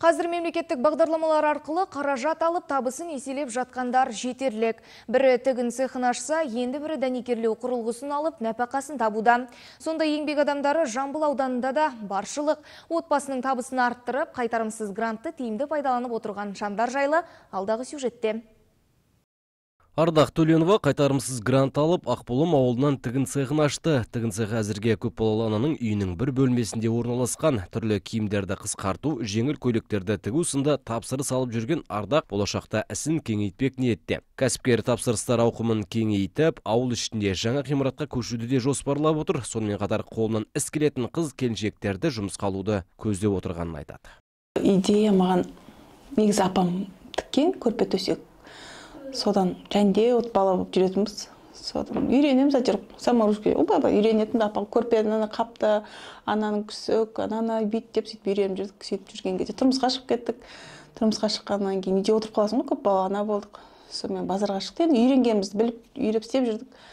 Қазір мемлекеттік бағдарламалар арқылы қаражат алып табысын еселеп жатқандар жетерлік. Бірі тігін цехын ашса, енді бірі дәнекерлеу құрылғысын алып нәпақасын табуда. Сонда еңбек адамдары Жамбыл ауданында да баршылық. Отбасының табысын арттырып, қайтарымсыз грантты тиімді пайдаланып отырған жандар жайлы алдағы сюжетте. Ардақ Төленова қайтарымсыз грант алып, Ақбұлым ауылынан тігін цехын ашты. Тігін цехы әзірге көпбалалы ананың үйінің бір бөлмесінде орналасқан. Түрлі киімдерді қысқарту, жеңіл көйлектерді тігу сынды тапсырыс алып жүрген Ардақ болашақта ісін кеңейтпек ниетте. Кәсіпкер тапсырыстар ауқымын кеңейтіп, ауыл ішінде жаңа ғимаратқа көшуді де жоспарлап отыр. Сонымен қатар қолынан іс келетін қыз-келіншектерді жұмысқа алуды көздеп отырғанын айтады. Идея маған негізі апам тіккен көрпе төсек. Содан жәнде от бала болып жүретінбіз. Содан үйренеміз әйтеуір саморучка. Үйренетін апам көрпені қапты, ананың күсік, ананы бүйт деп сөйтіп үйреніп жүрдік. Сөйтіп жүрген кезде тұрмысқа шығып кеттік. Тұрмысқа шыққаннан кейін үйде отырып қаласың ғой, көп бала ана болдық. Сонымен базарға шықтық. Енді үйренгенімізді біліп, үйреп істеп жүрдік.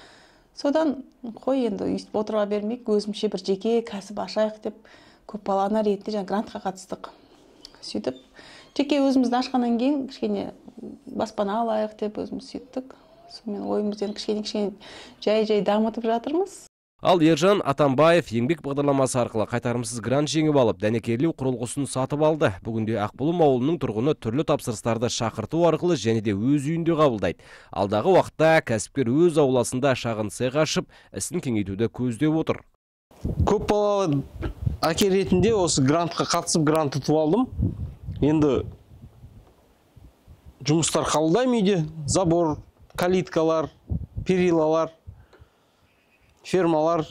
Содан қой енді өйстіп отыра бермейік, өзімше бір жеке кәсіп ашайық деп көп бала ана ретінде грантқа қатыстық. Сөйтіп жеке өзімізді ашқаннан кейін кішкене баспана алайық деп өзіміз сөйттік. Сонымен ойымыздан кішкене жай дамытып жатырмыз. Ал Ержан Атамбаев еңбек бағдарламасы арқылы қайтарымсыз грант жеңіп алып, дәнекерлеу құрылғысын сатып алды. Бүгінде Ақбұлым ауылының тұрғыны түрлі тапсырыстарды шақырту арқылы және де өз үйінде қабылдайды. Алдағы уақытта кәсіпкер өз ауласында шағын цех ашып, ісін кеңейтуді көздеп отыр. Көп балалы әке ретінде осы грантқа қатысып грант ұтып алдым. Енді жұмыстар қабылдаймын үйде. Забор, калиткалар, перилалар, фермалар,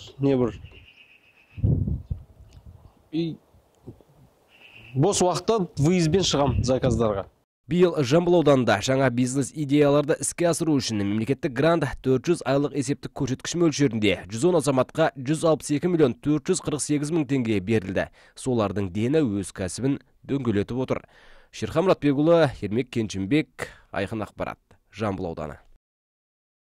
бос уақытта выездбен шығам заказдарға. Биыл Жамбыл ауданында жаңа бизнес идеяларды іске асыру үшін мемлекеттік грант 400 айлық есептік көрсеткіш мөлшерінде 110 азаматқа 162 миллион 448 мың теңге берілді. Солардың дені өз кәсібін дөңгелетіп отыр. Шерхан Мұратбекұлы, Ермек Кенжімбек, Айқын ақпарат. Жамбыл ауданы.